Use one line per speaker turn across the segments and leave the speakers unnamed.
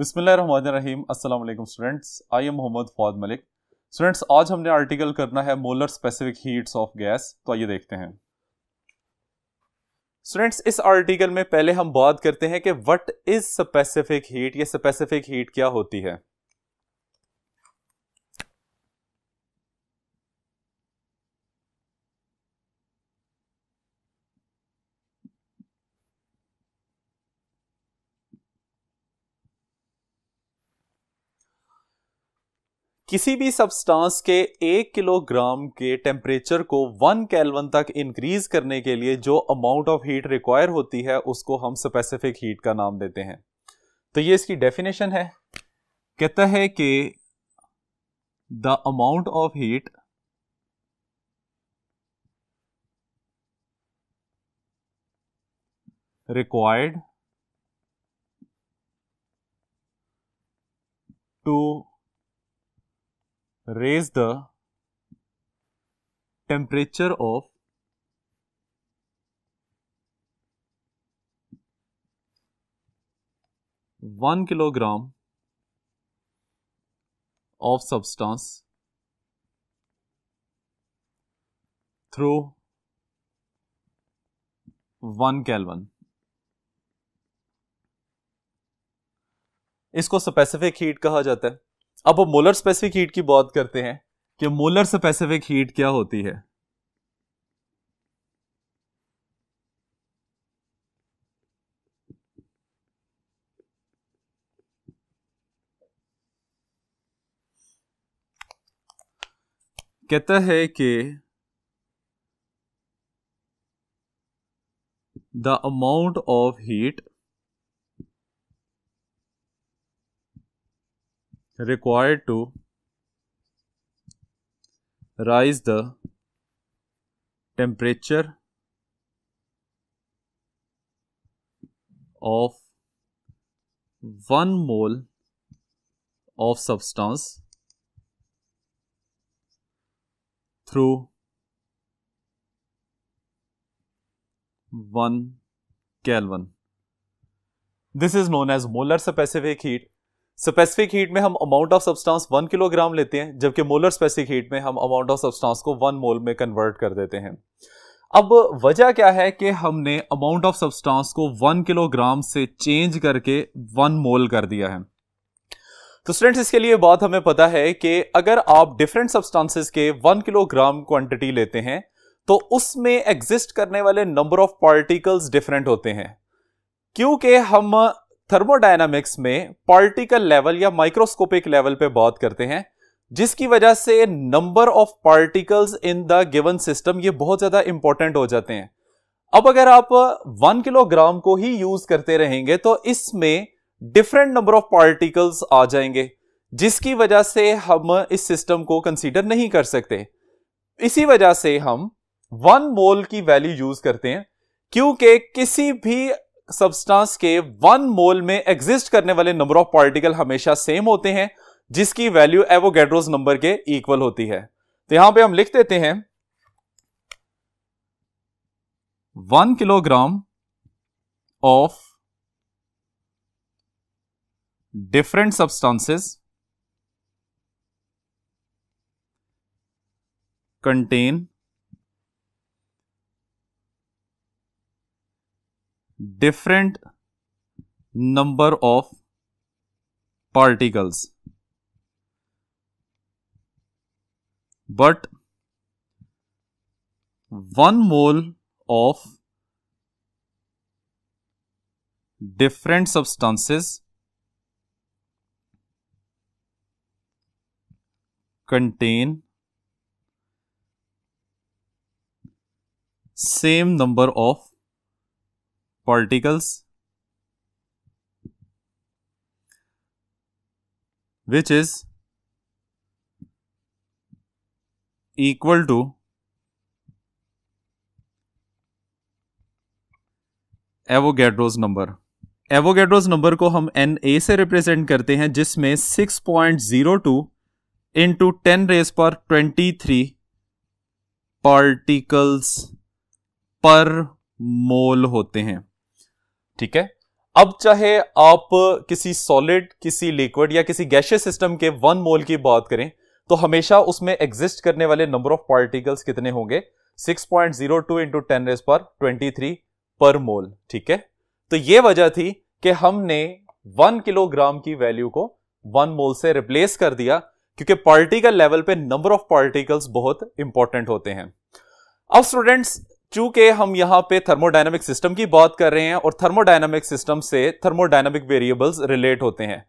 बिस्मिल्लाहिर्रहमानिर्रहीम। अस्सलाम वालेकुम students, I am Mohammad Fawad Malik. Students, आज हमने आर्टिकल करना है molar specific heats of gas. तो आइए देखते हैं स्टूडेंट्स, इस आर्टिकल में पहले हम बात करते हैं कि व्हाट इज स्पेसिफिक हीट। ये स्पेसिफिक हीट क्या होती है। किसी भी सब्सटेंस के 1 किलोग्राम के टेम्परेचर को 1 केल्विन तक इंक्रीज करने के लिए जो अमाउंट ऑफ हीट रिक्वायर होती है उसको हम स्पेसिफिक हीट का नाम देते हैं। तो ये इसकी डेफिनेशन है। कहता है कि the amount of heat required to raise the temperature of 1 kilogram of substance through 1 Kelvin। इसको स्पेसिफिक हीट कहा जाता है। अब मोलर स्पेसिफिक हीट की बात करते हैं कि मोलर स्पेसिफिक हीट क्या होती है। कहता है कि the amount of heat required to rise the temperature of 1 mole of substance through 1 Kelvin। This is known as molar specific heat। Specific heat में हम अमाउंट ऑफ सब्सटेंस 1 किलोग्राम लेते हैं, जबकि मोलर स्पेसिफिक हीट में हम amount of substance को 1 मोल में convert कर देते हैं। अब वजह क्या है कि हमने अमाउंट ऑफ सब्सटेंस को 1 किलोग्राम से चेंज करके 1 मोल कर दिया है। तो स्टूडेंट्स, इसके लिए बात हमें पता है कि अगर आप डिफरेंट सब्सटेंसेस के 1 किलोग्राम क्वांटिटी लेते हैं तो उसमें एग्जिस्ट करने वाले नंबर ऑफ पार्टिकल्स डिफरेंट होते हैं, क्योंकि हम थर्मोडायनामिक्स में पार्टिकल लेवल या माइक्रोस्कोपिक लेवल पे बात करते हैं, जिसकी वजह से number of particles in the given system ये बहुत ज्यादा इंपॉर्टेंट हो जाते हैं। अब अगर आप 1 किलोग्राम को ही यूज करते रहेंगे तो इसमें डिफरेंट नंबर ऑफ पार्टिकल्स आ जाएंगे, जिसकी वजह से हम इस सिस्टम को कंसीडर नहीं कर सकते। इसी वजह से हम 1 मोल की वैल्यू यूज करते हैं, क्योंकि किसी भी सब्सटेंस के 1 मोल में एग्जिस्ट करने वाले नंबर ऑफ पार्टिकल हमेशा सेम होते हैं, जिसकी वैल्यू एवोगैड्रोस नंबर के इक्वल होती है। तो यहां पे हम लिख देते हैं 1 kilogram of different substances contain different number of particles, but 1 mole of different substances contain same number of particles which is equal to Avogadro's number. Avogadro's number को हम Na से रिप्रेजेंट करते हैं, जिसमें 6.02 इंटू 10⁻23 पार्टिकल्स पर मोल होते हैं। ठीक है। अब चाहे आप किसी सॉलिड, किसी लिक्विड या किसी गैसियस सिस्टम के 1 मोल की बात करें तो हमेशा उसमें एग्जिस्ट करने वाले नंबर ऑफ पार्टिकल्स कितने होंगे? 6.02 इंटू 10⁻23 पर मोल। ठीक है, तो यह वजह थी कि हमने 1 किलोग्राम की वैल्यू को 1 मोल से रिप्लेस कर दिया, क्योंकि पार्टिकल लेवल पे नंबर ऑफ पार्टिकल्स बहुत इंपॉर्टेंट होते हैं। अब स्टूडेंट्स, चूंकि हम यहां पे थर्मोडायनामिक सिस्टम की बात कर रहे हैं और थर्मोडायनामिक सिस्टम से थर्मोडायनामिक वेरिएबल्स रिलेट होते हैं।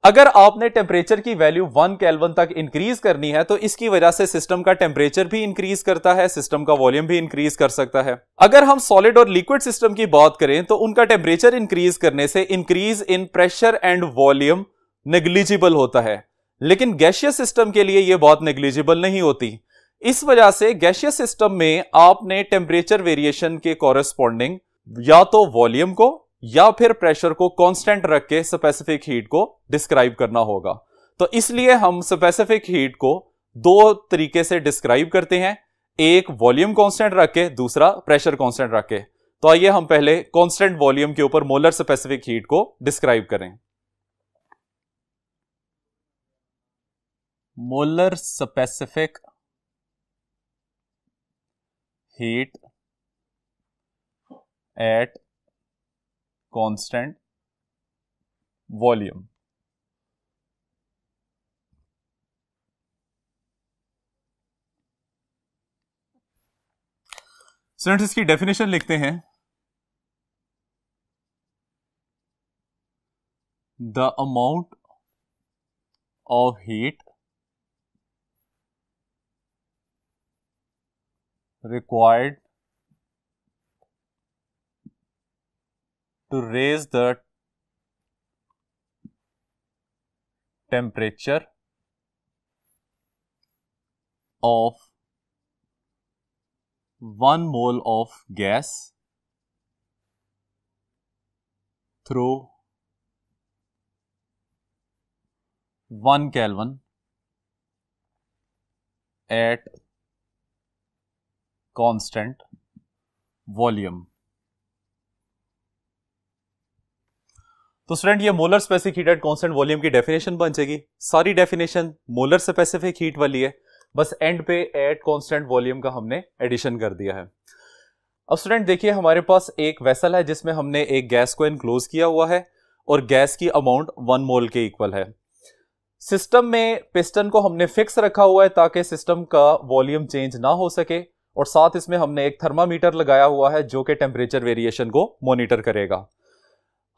अगर आपने टेम्परेचर की वैल्यू 1 केल्विन तक इंक्रीज करनी है तो इसकी वजह से सिस्टम का टेम्परेचर भी इंक्रीज करता है, सिस्टम का वॉल्यूम भी इंक्रीज कर सकता है। अगर हम सॉलिड और लिक्विड सिस्टम की बात करें तो उनका टेम्परेचर इंक्रीज करने से increase in pressure and volume negligible होता है, लेकिन गैसियस सिस्टम के लिए यह बात नेग्लिजिबल नहीं होती। इस वजह से गैसियस सिस्टम में आपने टेम्परेचर वेरिएशन के कॉरेस्पॉन्डिंग या तो वॉल्यूम को या फिर प्रेशर को कांस्टेंट रख के स्पेसिफिक हीट को डिस्क्राइब करना होगा। तो इसलिए हम स्पेसिफिक हीट को दो तरीके से डिस्क्राइब करते हैं, एक वॉल्यूम कांस्टेंट रख के, दूसरा प्रेशर कांस्टेंट रख के। तो आइए हम पहले कांस्टेंट वॉल्यूम के ऊपर मोलर स्पेसिफिक हीट को डिस्क्राइब करें। Molar specific heat at constant volume. Students, इसकी डेफिनेशन लिखते हैं। The amount of heat required to raise the temperature of 1 mole of gas through 1 Kelvin at constant volume. तो student, ये molar specific heat at constant volume की definition बन जाएगी। सारी definition molar specific heat वाली है, बस एंड पे एट कांस्टेंट वॉल्यूम का हमने एडिशन कर दिया है। अब स्टूडेंट देखिए, हमारे पास एक वेसल है जिसमें हमने एक गैस को इनक्लोज किया हुआ है और गैस की अमाउंट 1 मोल के इक्वल है। सिस्टम में पिस्टन को हमने फिक्स रखा हुआ है ताकि सिस्टम का वॉल्यूम चेंज ना हो सके, और साथ इसमें हमने एक थर्मामीटर लगाया हुआ है जो कि टेम्परेचर वेरिएशन को मॉनिटर करेगा।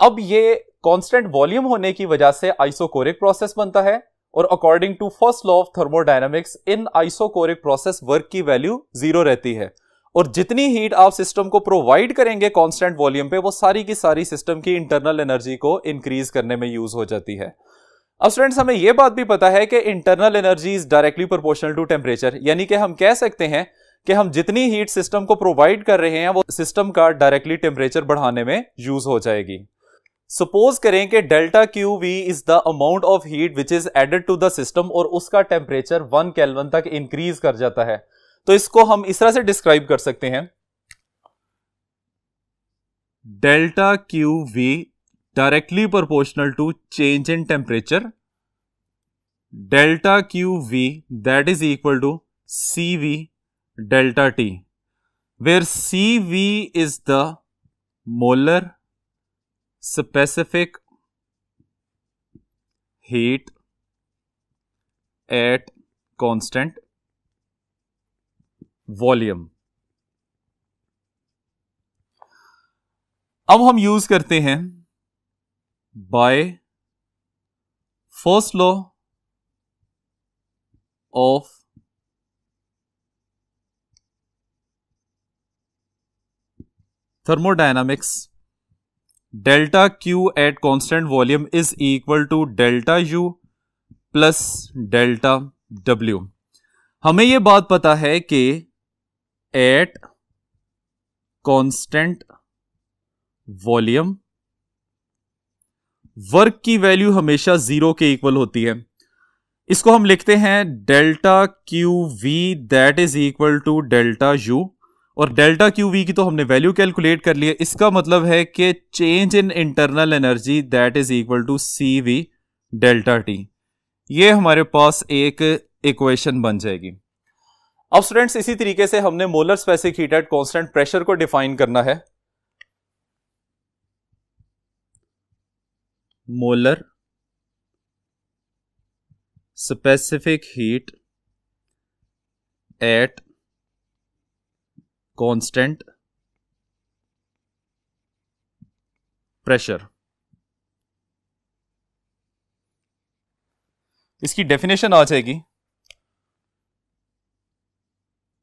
अब ये कांस्टेंट वॉल्यूम होने की वजह से आइसोकोरिक प्रोसेस बनता है, और according to first law of thermodynamics in isochoric process work की वैल्यू 0 रहती है, और जितनी हीट आप सिस्टम को प्रोवाइड करेंगे कांस्टेंट वॉल्यूम पे, वो सारी की सारी सिस्टम की इंटरनल एनर्जी को इंक्रीज करने में यूज हो जाती है। अब स्टूडेंट्स, हमें यह बात भी पता है कि internal energy is directly proportional to temperature, यानी कि हम कह सकते हैं कि हम जितनी हीट सिस्टम को प्रोवाइड कर रहे हैं वो सिस्टम का डायरेक्टली टेम्परेचर बढ़ाने में यूज हो जाएगी। सपोज करें कि delta Q V is the amount of heat which is added to the system, और उसका टेम्परेचर 1 केल्विन तक इंक्रीज कर जाता है। तो इसको हम इस तरह से डिस्क्राइब कर सकते हैं, delta Q V directly proportional to change in temperature, delta Q V that is equal to C V delta T, where CV is the molar specific heat at constant volume। अब हम use करते हैं by first law of thermodynamics, delta Q at constant volume is equal to delta U plus delta W। हमें यह बात पता है कि at constant volume वर्क की वैल्यू हमेशा 0 के इक्वल होती है। इसको हम लिखते हैं delta Q V that is equal to delta U, और डेल्टा क्यू वी की तो हमने वैल्यू कैलकुलेट कर ली है। इसका मतलब है कि change in internal energy that is equal to C V delta T. ये हमारे पास एक इक्वेशन बन जाएगी। अब स्टूडेंट्स इसी तरीके से हमने molar specific heat at constant pressure को डिफाइन करना है। Molar specific heat at constant pressure. इसकी डेफिनेशन आ जाएगी,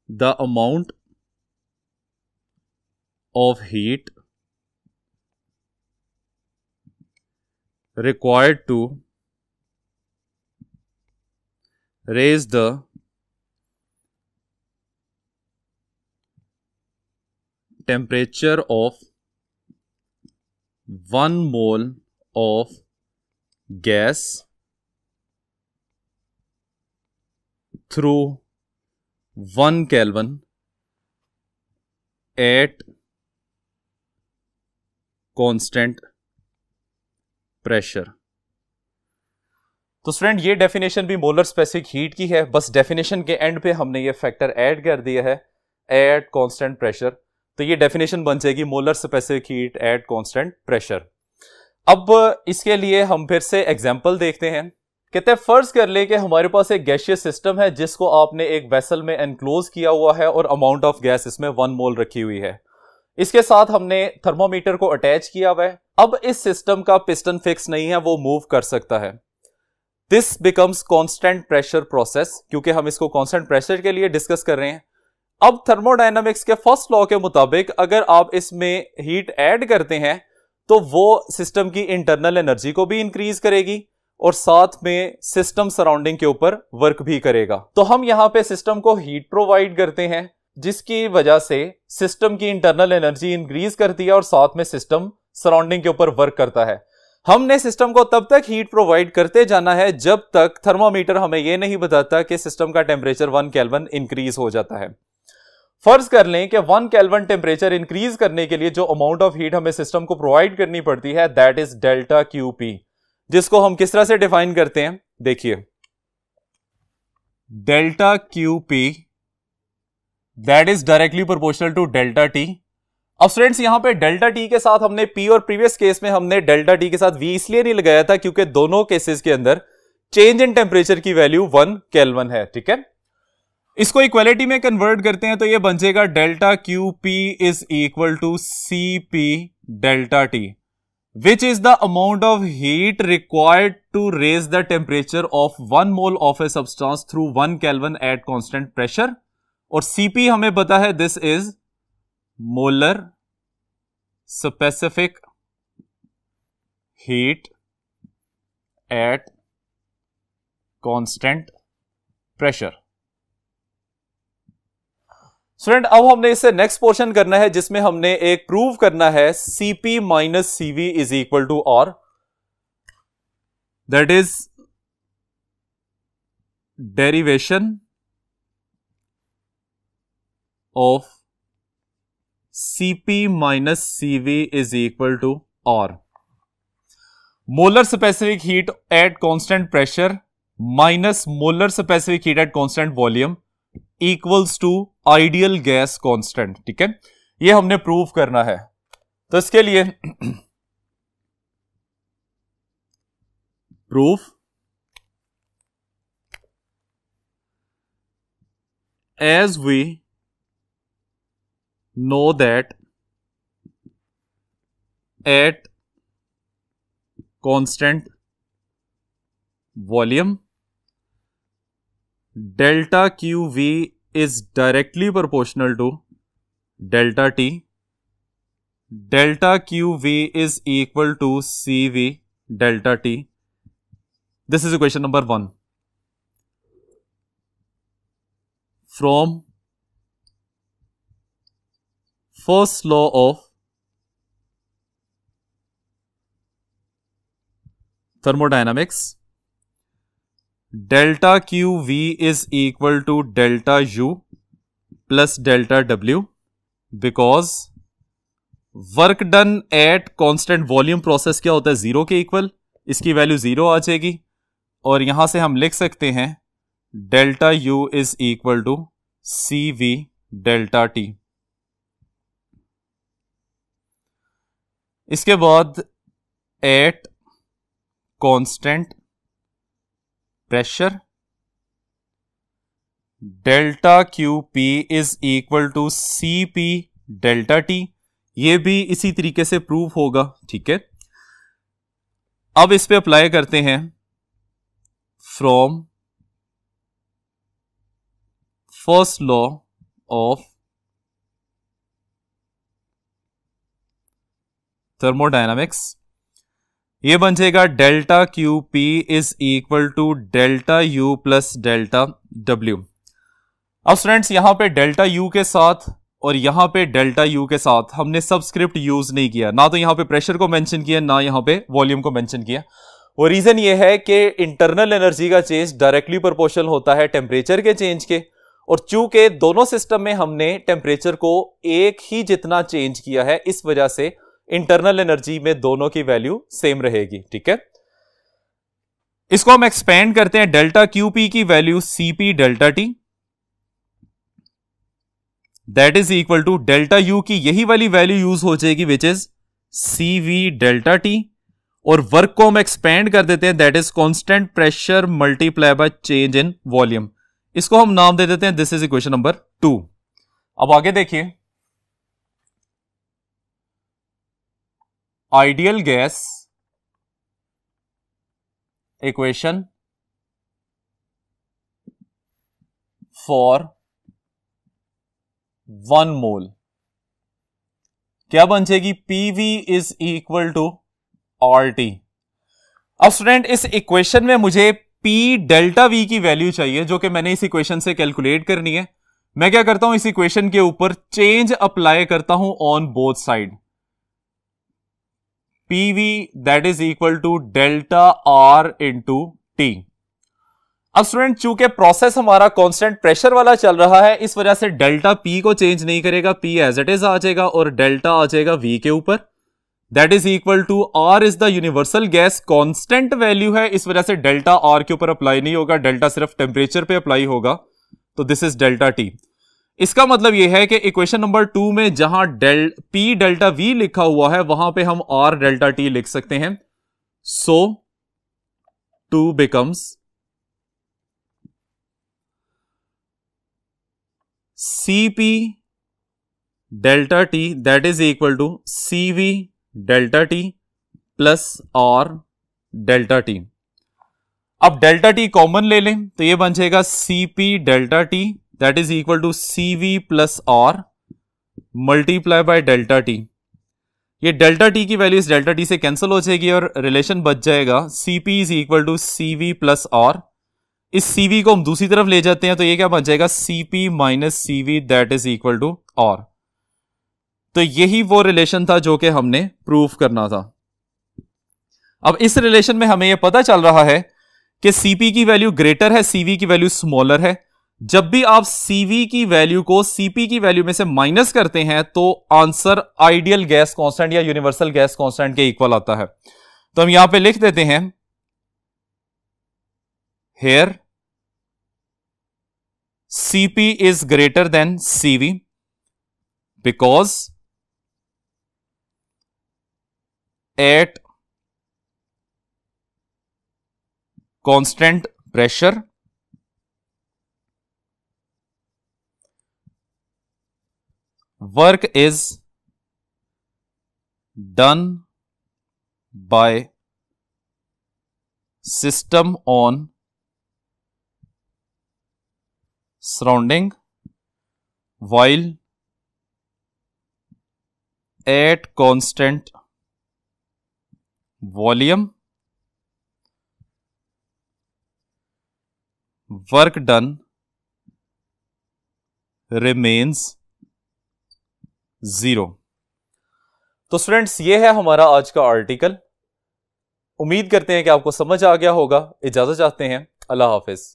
the amount of heat required to raise the temperature of 1 mole of gas through 1 Kelvin at constant pressure. तो student ये definition भी molar specific heat की है, बस डेफिनेशन के and पे हमने ये फैक्टर ऐड कर दिया है एट कांस्टेंट प्रेशर। तो ये डेफिनेशन बन जाएगी molar specific heat at constant pressure. अब इसके लिए हम फिर से एग्जांपल देखते हैं। कहते हैं फर्ज कर ले कि हमारे पास एक गैसियस सिस्टम है जिसको आपने एक वेसल में एनक्लोज किया हुआ है और अमाउंट ऑफ गैस इसमें 1 मोल रखी हुई है। इसके साथ हमने थर्मोमीटर को अटैच किया हुआ है। अब इस सिस्टम का पिस्टन फिक्स नहीं है, वो मूव कर सकता है। This becomes constant pressure process, क्योंकि हम इसको कांस्टेंट प्रेशर के लिए डिस्कस कर रहे हैं। अब थर्मोडायनामिक्स के फर्स्ट लॉ के मुताबिक अगर आप इसमें हीट ऐड करते हैं तो वो सिस्टम की इंटरनल एनर्जी को भी इंक्रीज करेगी और साथ में सिस्टम सराउंडिंग के ऊपर वर्क भी करेगा। तो हम यहां पे सिस्टम को हीट प्रोवाइड करते हैं जिसकी वजह से सिस्टम की इंटरनल एनर्जी इंक्रीज करती है और साथ में सिस्टम सराउंडिंग के ऊपर वर्क करता है। हमने सिस्टम को तब तक हीट प्रोवाइड करते जाना है जब तक थर्मोमीटर हमें यह नहीं बताता कि सिस्टम का टेम्परेचर 1 केल्विन इंक्रीज हो जाता है। फर्ज कर लें कि 1 केल्विन टेम्परेचर इंक्रीज करने के लिए जो अमाउंट ऑफ हीट हमें सिस्टम को प्रोवाइड करनी पड़ती है that is delta Q P, जिसको हम किस तरह से डिफाइन करते हैं, देखिए delta Q P that is directly proportional to delta T. अब स्टूडेंट्स यहां पे डेल्टा टी के साथ हमने पी और प्रीवियस केस में हमने डेल्टा टी के साथ वी इसलिए नहीं लगाया था क्योंकि दोनों केसेस के अंदर चेंज इन टेम्परेचर की वैल्यू 1 केल्विन है। ठीक है, इसको इक्वालिटी में कन्वर्ट करते हैं तो ये बन जाएगा delta Q P is equal to C P delta T, which is the amount of heat required to raise the temperature of 1 mole of a substance through 1 kelvin at constant pressure. और C P हमें पता है this is molar specific heat at constant pressure. Student अब हमने इससे next portion करना है जिसमें हमने एक प्रूव करना है C P minus C V is equal to R, that is derivation of Cp minus Cv is equal to R. Molar specific heat at constant pressure minus molar specific heat at constant volume equals to ideal gas constant। ठीक है, ये हमने prove करना है। तो इसके लिए proof as we know that at constant volume delta QV is directly proportional to delta T. Delta QV is equal to CV delta T. This is equation number 1. From first law of thermodynamics, delta QV is equal to delta U plus delta W. Because work done at constant volume process क्या होता है, zero के equal, इसकी value zero आ जाएगी और यहां से हम लिख सकते हैं delta U is equal to C V delta T. इसके बाद at constant pressure delta Q P is equal to C P delta T. ये भी इसी तरीके से प्रूव होगा, ठीक है। अब इस पे अप्लाई करते हैं from first law of thermodynamics. ये बन जाएगा delta Q P is equal to delta U plus delta W. अब स्टूडेंट्स यहां पे डेल्टा यू के साथ और यहां पे डेल्टा यू के साथ हमने सबस्क्रिप्ट यूज नहीं किया, ना तो यहां पे प्रेशर को मेंशन किया ना यहां पे वॉल्यूम को मेंशन किया। और रीजन ये है कि इंटरनल एनर्जी का चेंज डायरेक्टली प्रोपोर्शनल होता है टेम्परेचर के चेंज के, और चूंकि दोनों सिस्टम में हमने टेम्परेचर को एक ही जितना चेंज किया है, इस वजह से इंटरनल एनर्जी में दोनों की वैल्यू सेम रहेगी, ठीक है। इसको हम एक्सपेंड करते हैं, डेल्टा क्यू पी की value C P delta T that is equal to delta U की यही वाली वैल्यू यूज हो जाएगी which is C V delta T, और वर्क को हम एक्सपेंड कर देते हैं that is constant pressure multiply by change in volume. इसको हम नाम दे देते हैं, दिस इज इक्वेशन नंबर 2। अब आगे देखिए, ideal gas equation for 1 mole क्या बन जाएगी, P V is equal to R T. अब स्टूडेंट इस इक्वेशन में मुझे पी डेल्टा वी की वैल्यू चाहिए, जो कि मैंने इस इक्वेशन से कैलकुलेट करनी है। मैं क्या करता हूं, इस इक्वेशन के ऊपर चेंज अप्लाई करता हूं on both side, P V that is equal to delta R into T. अब स्टूडेंट चूंकि प्रोसेस हमारा कांस्टेंट प्रेशर वाला चल रहा है, इस वजह से डेल्टा पी को चेंज नहीं करेगा, पी एज इट इज आ जाएगा और डेल्टा आ जाएगा वी के ऊपर, that is equal to R is the universal gas constant value है, इस वजह से डेल्टा आर के ऊपर अप्लाई नहीं होगा, डेल्टा सिर्फ टेम्परेचर पे अप्लाई होगा, तो दिस इज डेल्टा टी। इसका मतलब यह है कि इक्वेशन नंबर 2 में जहां पी डेल्टा वी लिखा हुआ है वहां पे हम आर डेल्टा टी लिख सकते हैं। So 2 becomes Cp delta T that is equal to Cv delta T plus R delta T. अब डेल्टा टी कॉमन ले लें तो ये बन जाएगा Cp delta T that is equal to Cv plus R multiply by delta T. ये delta T की value इस डेल्टा टी से कैंसिल हो जाएगी और रिलेशन बच जाएगा Cp is equal to Cv plus R। इस Cv को हम दूसरी तरफ ले जाते हैं तो ये क्या बन जाएगा, Cp minus Cv that is equal to R। तो यही वो रिलेशन था जो कि हमने प्रूफ करना था। अब इस रिलेशन में हमें यह पता चल रहा है कि Cp की वैल्यू ग्रेटर है, Cv की वैल्यू स्मॉलर है। जब भी आप Cv की वैल्यू को Cp की वैल्यू में से माइनस करते हैं तो आंसर आइडियल गैस कांस्टेंट या यूनिवर्सल गैस कांस्टेंट के इक्वल आता है। तो हम यहां पे लिख देते हैं here Cp is greater than Cv because at constant pressure work is done by system on surrounding while at constant volume work done remains 0। तो स्टूडेंट्स ये है हमारा आज का आर्टिकल। उम्मीद करते हैं कि आपको समझ आ गया होगा। इजाजत चाहते हैं, अल्लाह हाफिज।